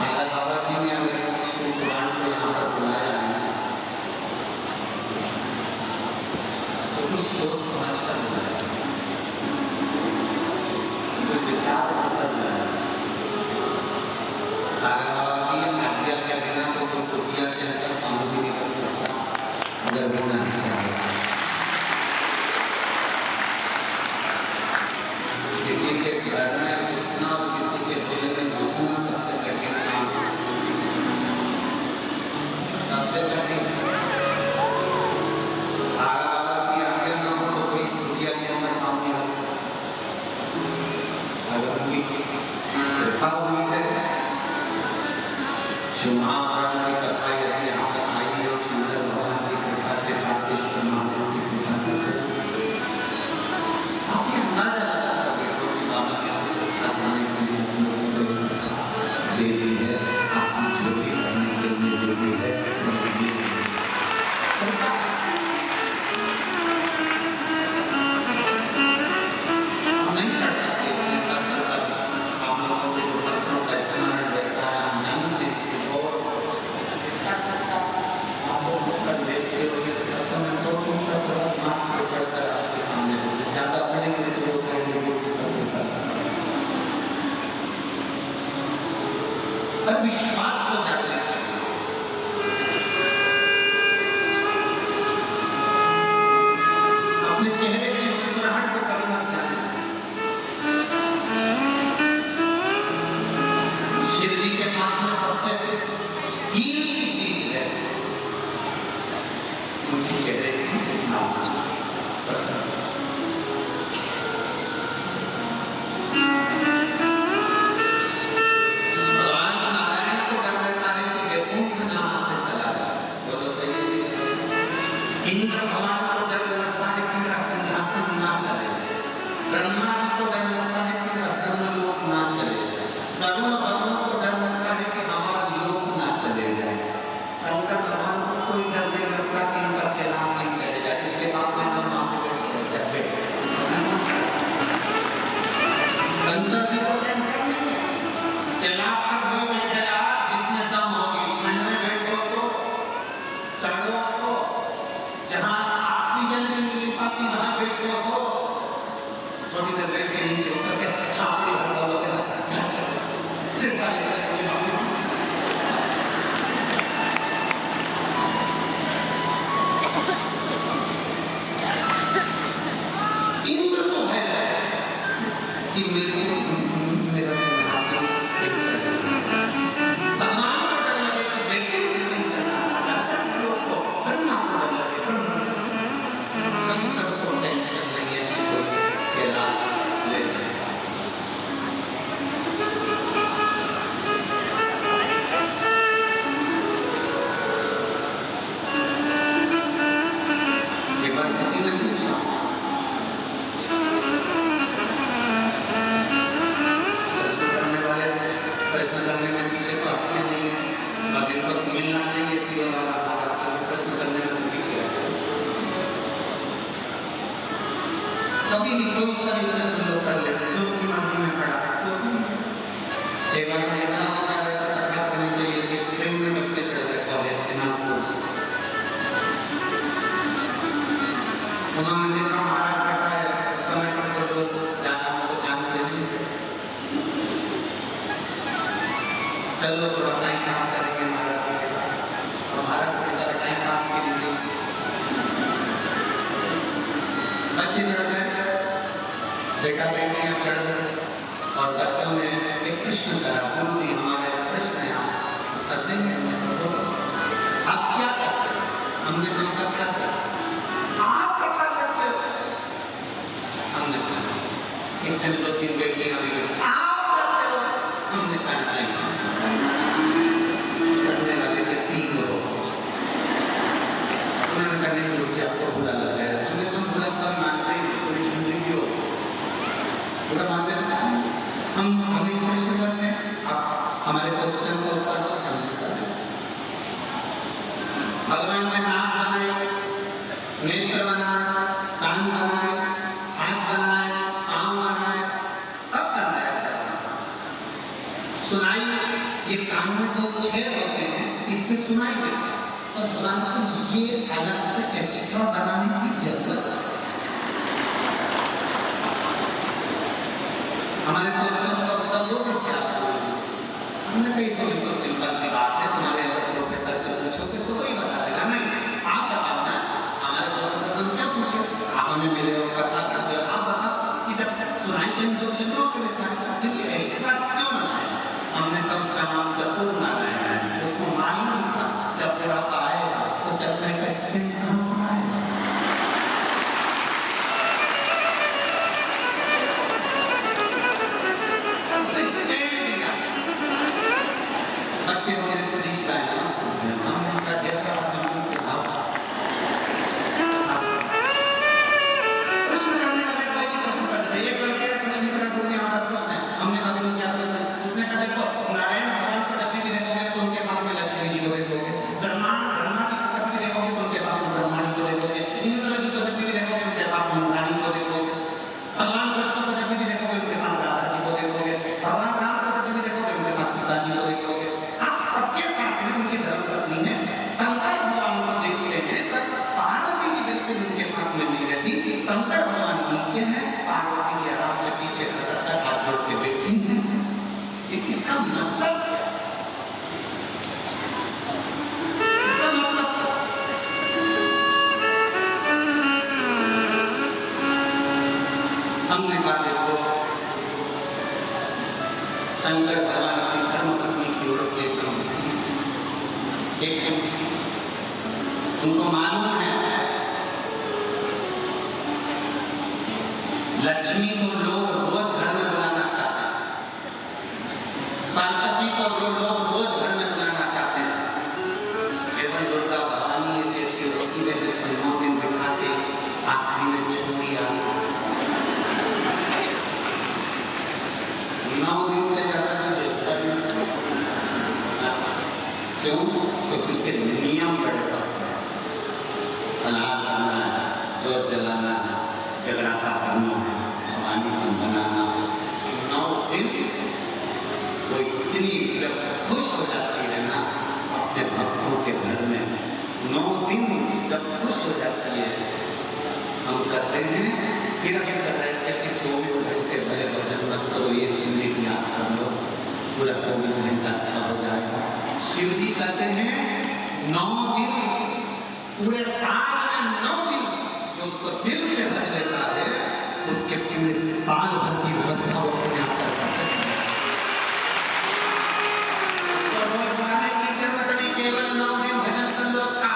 महाराज बाबा जी ने अगर इस शिव पुराण को यहाँ पर बुलाया है तो कुछ सोच समझ कर बुलाया, कोई विचार कर बुलाया। महाराज बाबा की आज्ञा के बिना तो कोई कुटिया के अंदर काम भी नहीं कर सकता अगर बिना नहीं चाहे। किसी के घर में घुसना और किसी के दिल में घुसना सबसे कठिन काम है, सबसे कठिन। आगा बाबा की आज्ञा न हो तो कोई कुटिया के अंदर काम नहीं कर सकता। अगर उनकी कृपा हुई है, शिव महापुराण की कथा यदि यहाँ तक आई है और शंकर भगवान की कृपा से काकेश्वर महादेव की कृपा से चली, आप ये अंदाजा लगा सकते हो कि बाबा क्या साथ आने के लिए हम लोगों को दे दी है, आपकी जो भी करने के लिए दे दी है वो दे दी है। हम नहीं कर पाते हम लोगों के जो पत्रों का स्मरण रहता है, हम जानते हैं और आप लोग कर लेते हो ये तो मैं तो उनका थोड़ा मार्क्स पढ़कर आपके सामने ज़्यादा पढ़ेंगे तो वो कहेंगे वो कर देता है। विश्वास को जान लेते हैं, अपने चेहरे की मुस्कुराहट को कभी मत जाने। शिव जी के पास में सबसे कीमती चीज है उनके चेहरे की मुस्कुराहट। भगवान नारायण को डर रहता है कि वैकुंठ नाम से चला जाए, वो तो सही है। इंद्र भगवान को डर लगता है कि मेरा सिंहासन ना चले जाए, ब्रह्मा जी को डर लगता है कि मेरा ब्रह्मलोक ना चले जाए, वरुण भगवान को डर लगता है कि हमारा लोक ना चले जाए, शंकर भगवान को कोई डर नहीं लगता कि इनका कैलाश नहीं चले जाए, इसलिए बाप ने तो माँ पे बैठ गए। शंकर जी को टेंशन नहीं है, कैलाश का कोई बैठेगा जिसमें दम होगी, ठंड में बैठो तो चढ़ो तो जहाँ ऑक्सीजन नहीं मिल पाती वहाँ बैठो तो थोड़ी देर बैठ के नीचे उतर के हाथ में भर दो के सिर्फ साले से कोई वापस इंद्र को है कि मेरा सिंहासन एक चला, भगवान को डर लगे कि बेटे नहीं चला, लोग को ब्रह्मा को डर लगे, शंकर को टेंशन नहीं है कि कोई कैलाश ले जाए। एक बार किसी ने पूछा, प्रश्न करने में पीछे तो अपने नहीं है, बस इनको मिलना चाहिए इसी वाला प्रश्न करने में पीछे कभी भी कोई सा भी प्रश्न लोग कर लेते जो कि मानी में पड़ा तो एक बार मैं इतना मजा आ रहा था कथा करने के लिए कि ट्रेन में बच्चे चढ़ गए कॉलेज के नागपुर से, उन्होंने देखा महाराज बैठा है, उस समय पर तो जो जाना वो जानते हैं, चलो थोड़ा टाइम पास करेंगे महाराज के पास, और महाराज के साथ टाइम पास के लिए बच्चे चढ़ गए, बेटा बेटियां चढ़ गए और बच्चों ने एक प्रश्न करा, गुरु जी हमारे प्रश्न है आप उत्तर देंगे? आप क्या करते हो? हमने तो कथा करते, आप कथा करते हो? हमने कहा एक दिन दो तीन बेटियां भी आप करते हो? हमने कहा नहीं, करने वाले के सीख हो। उन्होंने कहा नहीं गुरु जी आपको बुरा लग रहा है, हमने तुम बुरा पर मानते ही थोड़ी सुन क्यों बुरा मानते हम हमें प्रश्न करते हैं, आप हमारे क्वेश्चन का उत्तर दो, हम करते हैं। भगवान ने नाक बनाए, नेत्र बनाए, कान बनाए, हाथ बनाए, पांव बनाए, सब बनाया, सुनाई ये कान में दो छेद होते हैं, इससे सुनाई देता है। तो भगवान को ये अलग से एक्स्ट्रा बनाने की जरूरत है। हमारे क्वेश्चन का उत्तर दो तो क्या हमने कही तो बिल्कुल सिंपल सी बात है, तुम्हारे अगर प्रोफेसर से पूछोगे तो वही बता देगा। नहीं, आप बताओ ना, हमारे प्रोफेसर से क्या पूछो, आप हमें मिले हो, कथा करते हो, आप बताओ। इधर सुनाई तो इन दो छिद्रों से देता है, फिर ये एक्स्ट्रा क्यों बनाया? हमने तो उसका नाम चतुर बनाया है। उसको मालूम था जब बुढ़ापा आएगा तो चश्मे का स्टैंड कहाँ से आएगा। बच्चे बोले सृष्टि है, हम उनका ढेर का प्रश्न करने वाले कोई भी प्रश्न करते थे। एक लड़के ने प्रश्न करा, गुरुजी हमारा प्रश्न है, हमने कहा बोलो क्या प्रश्न है? उसने कहा देखो, नारायण भगवान को जब भी देखोगे तो उनके पास में लक्ष्मी जी को देखोगे, ब्रह्मा जी को कभी देखोगे तो उनके पास में ब्रह्माणी को देखोगे, इंद्र जी को जब भी देखोगे उनके पास में इंद्राणी को देखोगे, भगवान कृष्ण को जब भी देखोगे उनके साथ राधा जी को देखोगे, भगवान राम को जब भी देखोगे उनके साथ सीता जी को देखोगे। आप सबके साथ में उनकी धर्मपत्नी है। शंकर भगवान को देखते हैं तब पार्वती जी बिल्कुल उनके पास में नहीं रहती। शंकर भगवान नीचे हैं, पार्वती जी आराम से पीछे खसक कर हाथ जोड़ के बैठी हैं। ये इसका मतलब हमने कहा देखो, शंकर भगवान अपनी धर्मपत्नी की ओर से एक उनको मालूम है लक्ष्मी को लोग रोज घर में बुलाना चाहते हैं, सरस्वती को लोग रोज घर में बुलाना चाहते हैं, केवल दुर्गा भवानी एक ऐसी होती है जिसको 9 दिन बिठाते आखिरी में छोड़ी आती। 9 दिन से ज्यादा नहीं देता क्यों? क्योंकि उसके नियम बड़े पड़ते हैं। अनार करना है, जोत जलाना है, जगराता करना है, भवानी जी बनाना है। 9 दिन वो इतनी जब खुश हो जाती है ना अपने भक्तों के घर में, 9 दिन जब खुश हो जाती है, हम करते हैं। फिर अगर कह रहे थे कि 24 घंटे भले भजन मत करो, ये मिनट याद कर लो, पूरा 24 घंटा अच्छा हो जाएगा। शिव जी कहते हैं 9 दिन, पूरे साल में 9 दिन जो उसको दिल से भज लेता है, उसके पूरे साल भर की व्यवस्था वो अपने आप करता है। तो रोज बनाने की जरूरत नहीं, केवल 9 दिन भजन कर लो उसका,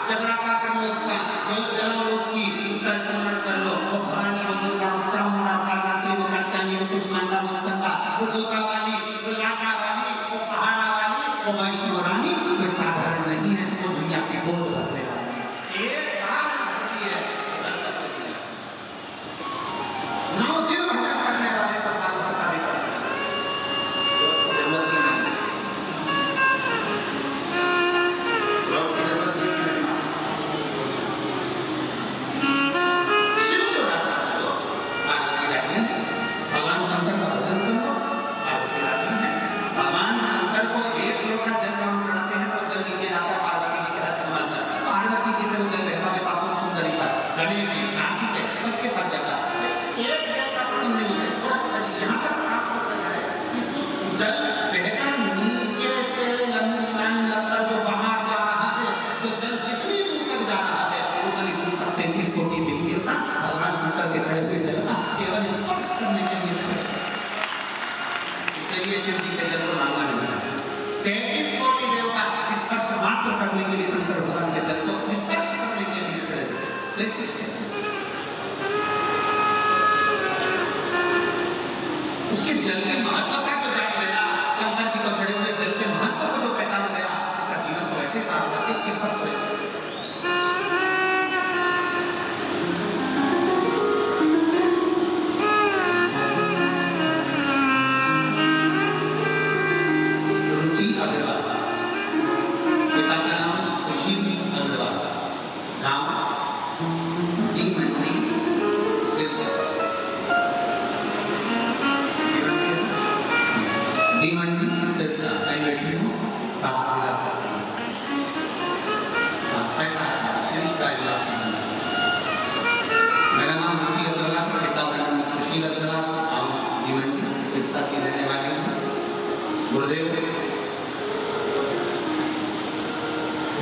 जगराता कर लो उसका, जोत जला लो उसकी, उसका स्मरण कर लो। वो भवानी, वो दुर्गा, वो चामुंडा, वो कालरात्रि, वो कात्यायनी, वो कुष्मांडा, वो स्कंदा, वो जोता वाली, वो लाटा वाली, वो पहाड़ा वाली, वो वैष्णो रानी, वो साधारण नहीं है, वो दुनिया की गोद भरने वाली है। एक बार भरती है, 9 दिन भजन करने वाले तो साल भर का भी कर सकते हैं, जरूरत ही नहीं, रोज की जरूरत नहीं है। शिव जो राजा है लो, पार्वती राजी है, भगवान शंकर का भजन कर लो, पार्वती राजी है। भगवान शंकर को एक लोटा जल हम चढ़ाते हैं तो जल नीचे जाता है पार्वती जी के हस्तकमल पर, पार्वती जी से वो जल बहता बहता सुंदरी पर, गणेश जी, कार्तिक है, सबके पर जाता है। एक देवता पसंद नहीं होते, यहाँ तक शास्त्र कहता है कि जो जल बहकर नीचे से लंबी लाइन लगता जो बाहर जा रहा है, जो जल जितनी दूर तक जा रहा है उतनी दूर तक 33 कोटि देवी देवता भगवान शंकर के चढ़े हुए जल का केवल स्पर्श करने के लिए, इसलिए शिव जी के जल को मांगा नहीं है। 33 कोटि देवता स्पर्श मात्र करने के लिए शंकर भगवान के जल को स्पर्श करने के लिए खड़े हुए। 33 उसके जल की महत्वता को जान गया, शंकर जी को चढ़े हुए जल के महत्व को जो पहचान गया, उसका जीवन को ऐसे सार्वत्रिक कृपा करे। रुचि अग्रवाल, पिता का नाम सुशील अग्रवाल, नाम दी मंडी सिरसा।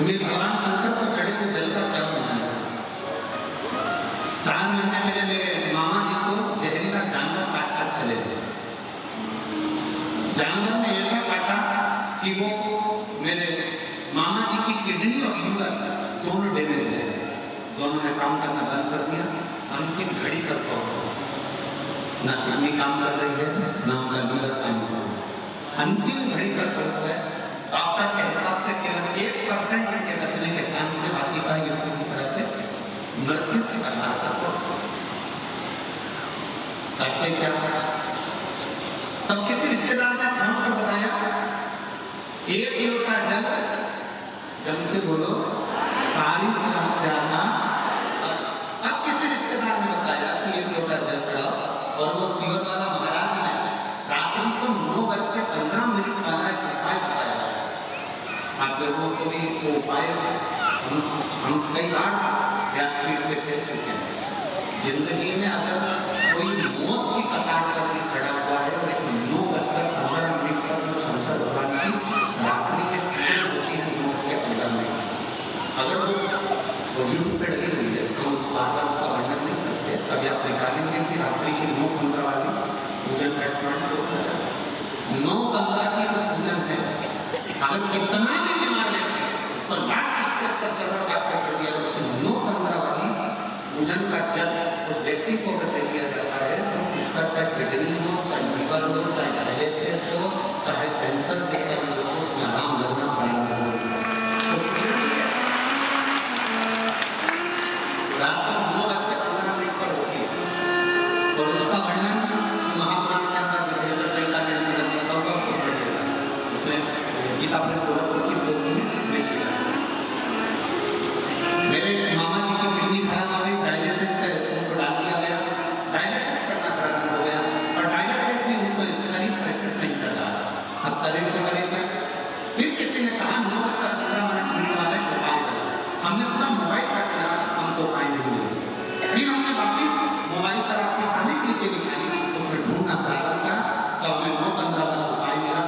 मेरे भगवान शंकर को चढ़े हुए जल का क्या बनाया। 4 महीने पहले मेरे मामा जी को जहरीला जानवर काट कर चले गए। जानवर ने ऐसा काटा कि वो मेरे मामा जी की किडनी और लीवर दोनों डैमेज हो गए। दोनों ने काम करना बंद कर दिया। अंतिम घड़ी पर पहुंचा, ना किडनी काम कर रही है, ना उनका लीवर काम कर रहा है। अंतिम घड़ी पर पहुंच गए। डॉक्टर के हिसाब से केवल 1% के बचने के चांस थे, बाकी का ये पूरी तरह से मृत्यु के कगार पर करते क्या। तब किसी रिश्तेदार ने फोन कर बताया 1 लोटा जल जमते बोलो सारी समस्या का। अब किसी रिश्तेदार ने बताया कि 1 लोटा जल चढ़ाओ, और वो सीवर वाला महाराज ने रात्रि को 9:15 वाला एक उपाय बताया। आप लोगों को भी वो उपाय हम कई बार व्यासपीठ से कह चुके हैं। जिंदगी में अगर कोई मौत की कतार पर भी खड़ा हुआ है और 9:15 पर जो शंकर भगवान की रात्रि के किरण होती है 9:15 अगर वो यूं पे डली हुई है तो उस बार उसका वर्णन नहीं करते। कभी आप निकालेंगे कि रात्रि की 9:15 वाली पूजन का स्मरण होता है। 9:15 की पूजन है। अगर कितना भी बीमार व्यक्ति उसको लास्ट स्टेज पर चल रहा कर दिया जाए तो 9:15 वाली पूजन का जल उस व्यक्ति को अगर दे दिया जाता है तो उसका चाहे किडनी हो, चाहे लीवर हो, चाहे डायलिसिस हो, चाहे कैंसर जैसा रोग हो, उसमें आराम लगना प्रारंभ हो। रात को 9:15 पर होती है और उसका वर्णन महापुराण के अंदर गीता में मेरे मामा जी की किडनी खराब हो गई, डायलिसिस से उनको डाल दिया गया, डायलिसिस करना प्रारंभ हो गया और डायलिसिस भी उनको शरीर प्रेशर नहीं कर रहा। अब करें तो करेंगे। फिर किसी ने कहा 9:15 मिनट वाले उपाय करें। हमने पूरा मोबाइल काट लिया, हमको उपाय नहीं मिले। फिर हमने वापिस मोबाइल पर आपकी सारी क्लिपें निकाली, उसमें ढूंढना प्रारंभ करा तो हमें 9:15 वाला उपाय मिला।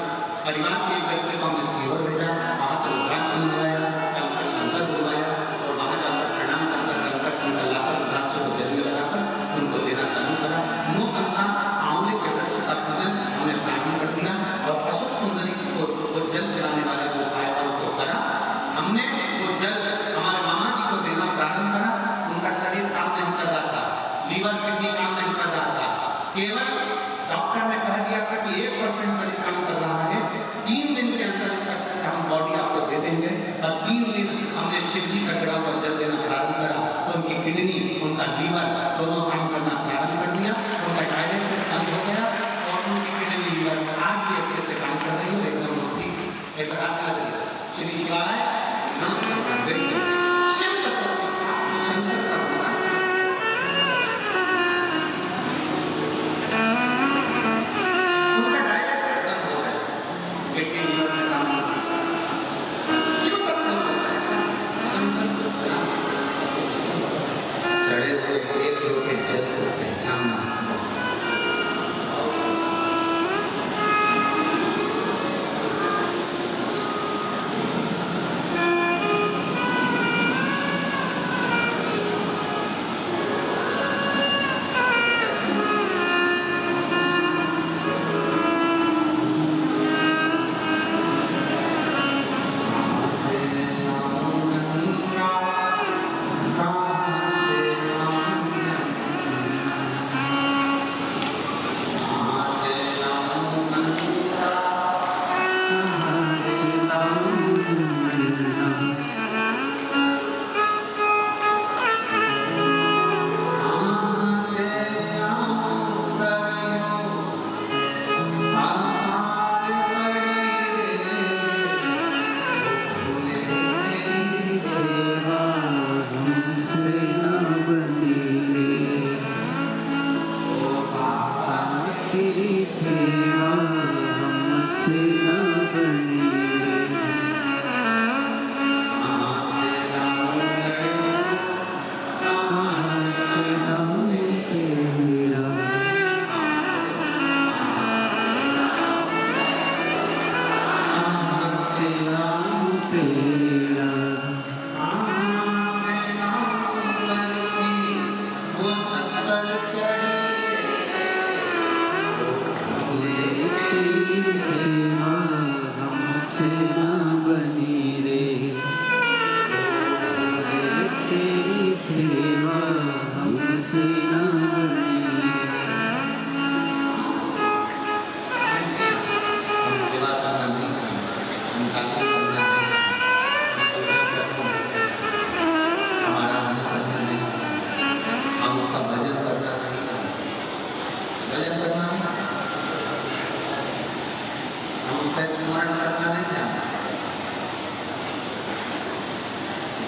परिवार के एक व्यक्ति को हमने सीहोर भेजा, वहां से रुद्राक्ष मंगवाया, कलकर शंकर बुलवाया और वहां जाकर प्रणाम कर कलकर शंकर लाकर रुद्राक्ष को जल में लगाकर उनको देना चालू करा। 9:15 आंवले के वृक्ष का पूजन हमने प्रारंभ कर दिया और अशोक सुंदरी को वो जल चलाने वाला जो उपाय था उसको करा। हमने वो जल हमारे मामा जी को देना प्रारंभ करा। उनका शरीर काम नहीं कर रहा था, लीवर किडनी काम नहीं कर रहा था, केवल डॉक्टर ने कह दिया था कि 1% शरीर काम कर रहा है। 3 दिन के अंदर इनका शरीर हम बॉडी आपको दे देंगे। और 3 दिन हमने शिव जी का चढ़ा हुआ जल देना प्रारंभ करा तो उनकी किडनी, उनका लीवर दोनों काम करना प्रारंभ कर दिया। उनका डायलिसिस बंद हो गया और उनकी किडनी लीवर आज भी अच्छे से काम कर रही हो, एकदम ठीक। एक हाथ लग गया। श्री शिवाय नमस्कार। शिव शंकर का चढ़े हुए 1 लोटे जल को पहचानना।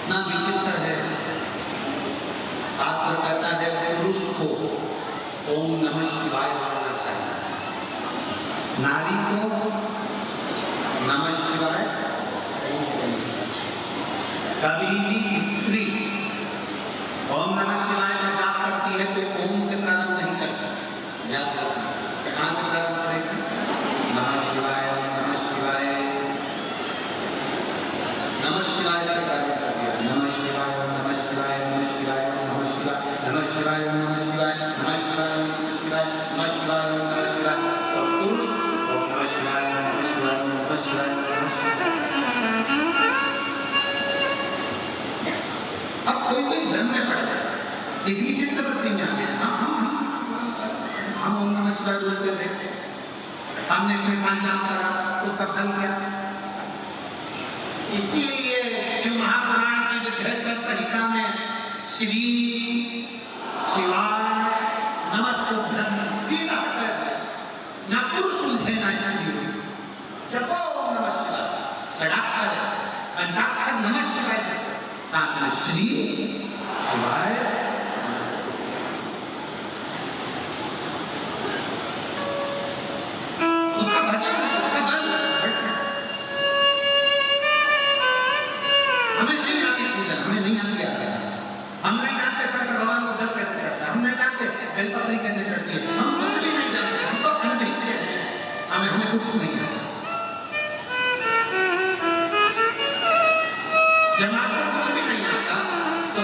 कितना विचित्र है। शास्त्र कहता है पुरुष को ओम नमः शिवाय बोलना चाहिए, नारी को नमः शिवाय। कभी भी स्त्री ओम नमः शिवाय का जाप करती है तो ओम से प्रारंभ नहीं करती, याद रखना। कहां से प्रारंभ करेगी? नमः शिवाय, नमः शिवाय, नमः शिवाय से प्रारंभ कर दिया। नमः शिवाय, नमः शिवाय, नमः शिवाय, नमः शिवाय, नमः शिवाय, नमः शिवाय, नमः शिवाय, नमः शिवाय, नमः शिवाय, नमः शिवाय। और पुरुष ओम नमः शिवाय, नमः शिवाय, नमः शिवाय, नमः शिवाय। अब कोई भ्रम में पड़ गया, किसी चित्तवृत्ति में आ गया। हम ओम नमः शिवाय बोलते थे, हमने इतने साल जाप करा, उसका फल क्या? इसीलिए शिव महापुराण की विघ्नेश्वर संहिता में श्री शिवाय नमस्तुभ्यं सीधा न पुरुष उलझे न स्त्री। जपो ओम नमः शिवाय, षडाक्षर पंचाक्षर नमः शिवाय, साथ में श्री शिवाय। उसका भजन, उसका बल। हमें नहीं आती पूजन, हमें नहीं आती आज्ञा, हम नहीं जानते शंकर भगवान को जल कैसे चढ़ता है, हम नहीं जानते बेलपत्री कैसे चढ़ती है, हम कुछ भी नहीं जानते, हम तो अनभिज्ञ हैं, हमें कुछ नहीं आता। जब आपको कुछ भी नहीं आता तो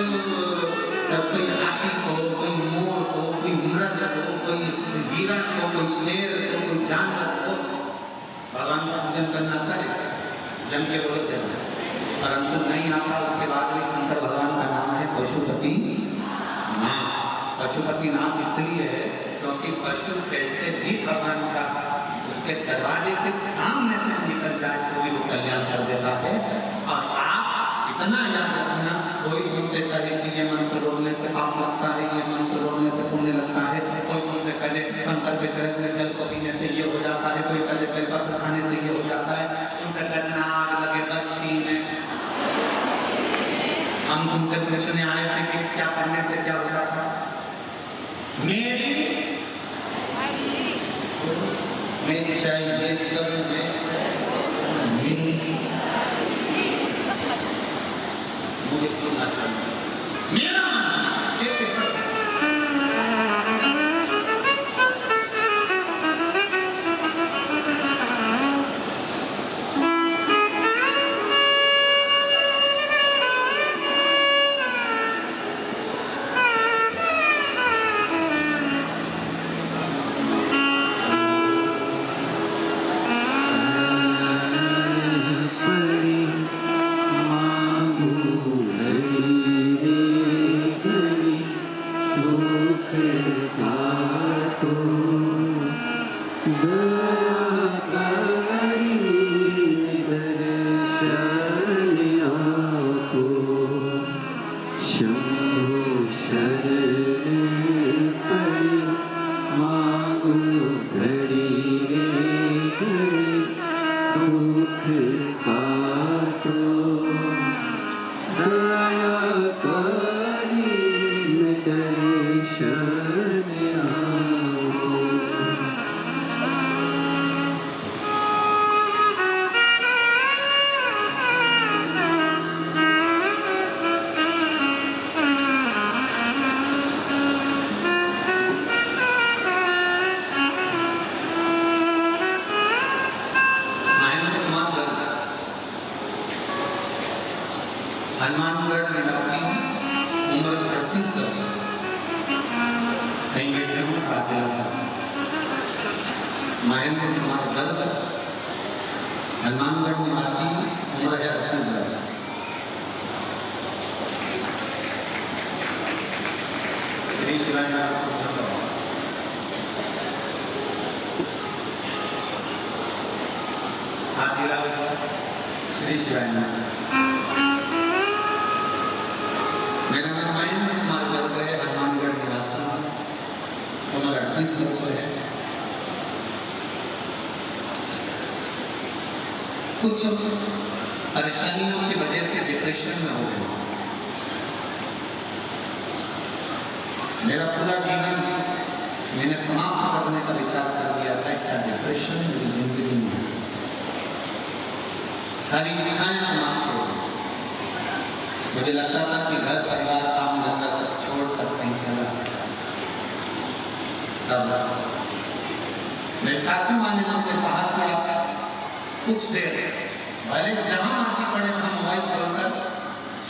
कोई हाथी को, कोई मोर को, कोई मृग को, कोई हिरण को, कोई शेर को, कोई जानवर को भगवान का पूजन करना आता है, जन के बोले देना, परंतु नहीं आता। उसके बाद भी शंकर भगवान का नाम है पशुपति नाम। पशुपति नाम इसलिए है क्योंकि पशु कैसे भी भगवान का उसके दरवाजे के सामने से निकल जाए तो भी वो कल्याण कर देता है। और आप इतना याद रखना, कोई तुमसे कहे कि ये मंत्र बोलने से पाप लगता है, ये मंत्र बोलने से पुण्य लगता है, कोई तुमसे कहे शंकर पे चढ़े हुए जल को पीने से ये हो जाता है, कोई कहे बेलपत्र खाने से ये हो जाता है, तुमसे कहना आग लगे बस्ती में, हम तुमसे पूछने आए थे कि क्या करने से क्या होता था। मेरी चाहिए मुझे मेरा हनुमानगढ़ निवासी हूँ, उम्र 38 वर्ष, कहीं बैठे हूँ कातिला साहब। महेंद्र कुमार गर्ग, हनुमानगढ़ निवासी, उम्र है 38 वर्ष। श्री शिवाय श्री शिवाय। मेरा नाम महेंद्र कुमार गर्ग है, हनुमानगढ़ निवासी, उम्र 38 वर्ष है। कुछ परेशानियों की वजह से डिप्रेशन में हो गया। मेरा पूरा जीवन मैंने समाप्त करने का विचार कर दिया था। क्या डिप्रेशन मेरी जिंदगी में, सारी इच्छाएं समाप्त हो गई। मुझे लगता था कि घर परिवार काम धंधा सब छोड़कर कहीं चला। तब मेरी सासू माँ ने मुझसे कहा कि आप कुछ देर भले जहां मर्जी पड़े था मोबाइल खोलकर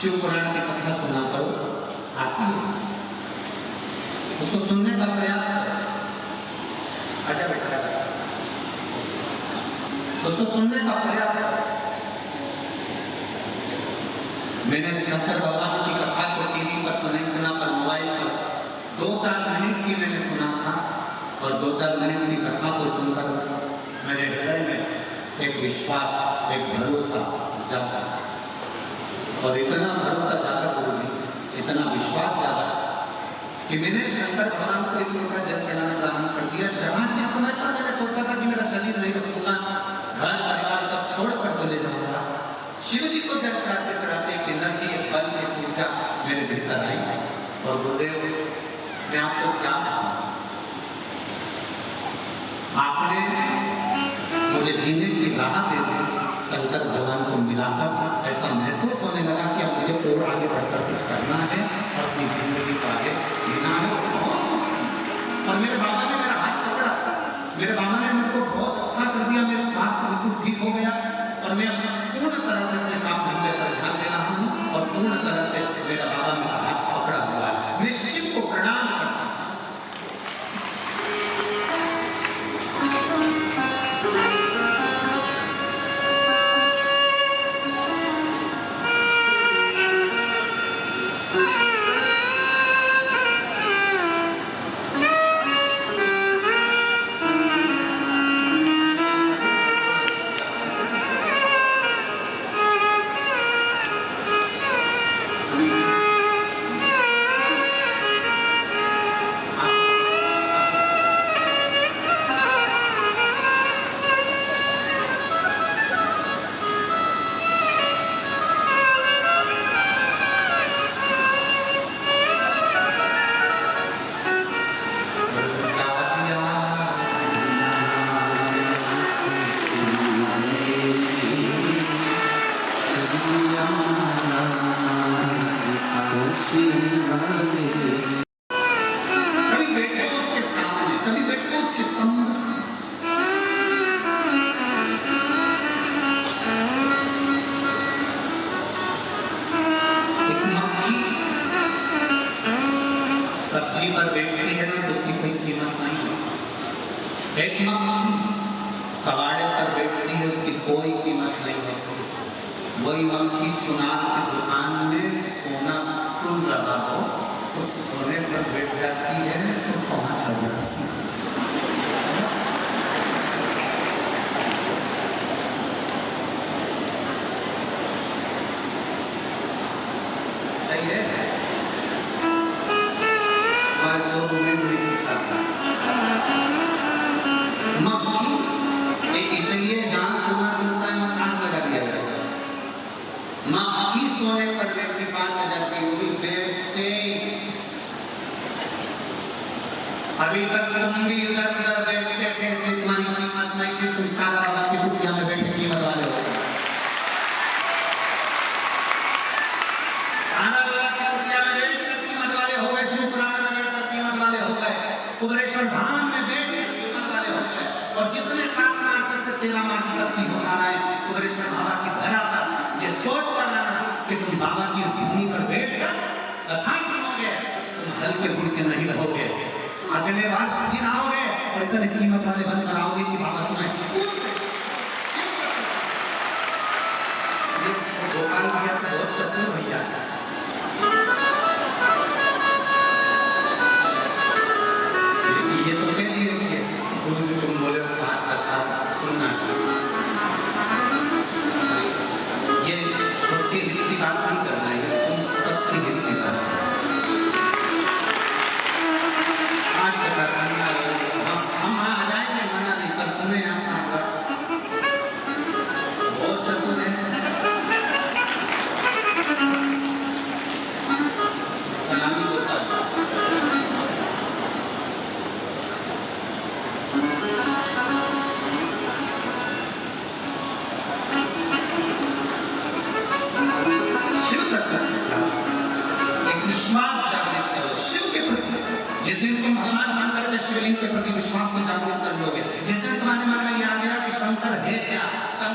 शिव पुराण की कथा सुना करो, आती है उसको सुनने का प्रयास करो। आजा बेटा, उसको सुनने का प्रयास करो। मैंने शंकर भगवान की कथा को टीवी पर तो नहीं सुना, पर मोबाइल पर 2-4 मिनट की मैंने सुना था। और 2-4 मिनट की कथा को सुनकर मेरे हृदय में एक विश्वास, एक भरोसा जागा। और इतना भरोसा जागा गुरुजी, इतना विश्वास जागा कि मैंने शंकर भगवान को एक लोटा जल चढ़ाना प्रारंभ कर दिया। जहां जिस समय पर मैंने सोचा था कि मेरा शरीर नहीं रखूंगा, घर परिवार सब छोड़कर चले जाऊंगा, शिव जी को जल चढ़ाते चढ़ाते एक एनर्जी, एक बल, एक ऊर्जा मेरे भीतर आई। और गुरुदेव, मैं आपको क्या बताऊं, आपने मुझे जीने की राह दे दी। शंकर भगवान को मिलाकर ऐसा महसूस होने लगा कि अब मुझे और आगे बढ़कर कुछ करना है और अपनी जिंदगी को आगे जीना है। बहुत कुछ। और मेरे बाबा ने मेरा हाथ पकड़ा, मेरे बाबा ने मेरे को बहुत अच्छा कर दिया। मेरा स्वास्थ्य बिल्कुल ठीक हो गया और मैं पूर्ण तरह से अपने काम धंधे पर ध्यान दे रहा हूँ और पूर्ण तरह से मेरा बाबा मेरा हाथ पकड़ा हुआ है। मैं शिव को प्रणाम करता हूँ। सब्जी पर बैठती है ना, उसकी कोई कीमत नहीं है। एक मक्खी कबाड़े पर बैठती है, उसकी कोई कीमत नहीं है। वही मक्खी सुनार की दुकान में सोना तुल रहा हो, उस सोने पर बैठ जाती है तो 5,000 की। सही है। मक्खी इसलिए जहां सोना मिलता है वहां कांच लगा दिया जाता है। मक्खी सोने पर बैठती 5,000 की हुई बैठते। अभी तक तुम भी उधर उधर बैठते थे, तुम्हारी कीमत नहीं थी। तुम काला बाबा की कुटिया में बैठ के कीमत वाले हो। काला बाबा की कुटिया में बैठ कर कीमत वाले हो गए। शिवपुराण में बैठ कर कीमत वाले हो गए। कुबेरेश्वर धाम में बैठ कर कीमत वाले हो गए। और जितने 7 मार्च से 13 मार्च तक सीखो रहा है कुबेरेश्वर बाबा की धरा पर, ये सोच कर लाना कि तुम बाबा की इस भूमि पर बैठकर कथा सुनोगे, तुम हल्के फुल्के नहीं रहोगे। अगले बार सीधी रहोगे और इतने कीमत वाले बन कर आओगे कि बाबा तुम्हें गोपाल भैया तो बहुत चतुर भैया है। ये तो कह दिए कि गुरु जी तुम बोले 5 कथा सुनना चाहिए। ये सबके हित की बात नहीं करना है, तुम सबके हित की बात करना। 5 कथा सुनना, हम आ जाएंगे, मना नहीं, पर तुम्हें यहाँ बहुत चतुर है।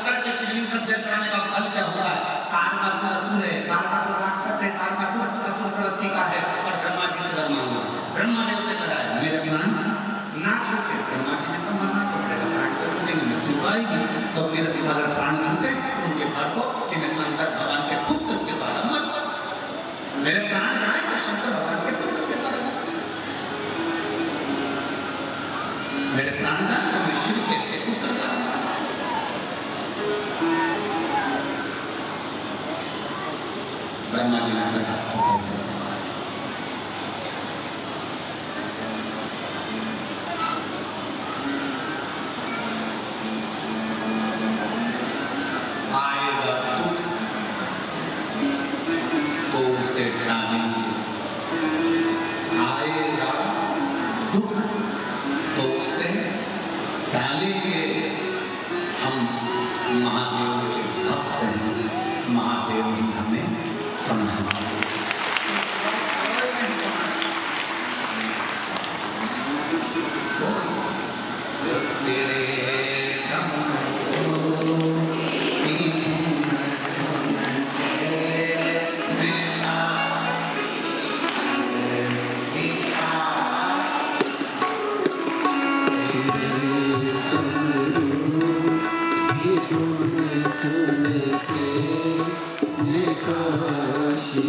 शंकर के शिवलिंग पर जल चढ़ाने का फल क्या हुआ है? तारकासुर असुर है, तारकासुर राक्षस है, तारकासुर असुर प्रवृत्ति का है और ब्रह्मा जी से वर मांगा। ब्रह्मा देव से कहा है मेरे प्राण ना छूटे। ब्रह्मा जी ने कहा मरना तो पड़ेगा, प्राण तो छूटेंगे, मृत्यु आएगी। तो फिर अगर प्राण छूटे उनके भर को कि मैं शंकर भगवान के पुत्र के द्वारा मर मेरे प्राण जाए तो शंकर भगवान के पुत्र के द्वारा मेरे प्राण जाए तो मैं शिव के पुत्र द्वारा ब्रह्मा जी ने बर्दाश्त किया। आएगा दुख तो उसे टालेंगे, आएगा दुख तो उसे टालेंगे। हम महादेव के भक्त हैं, महादेव ही हमें संभालेंगे। तेरे सुन के काशी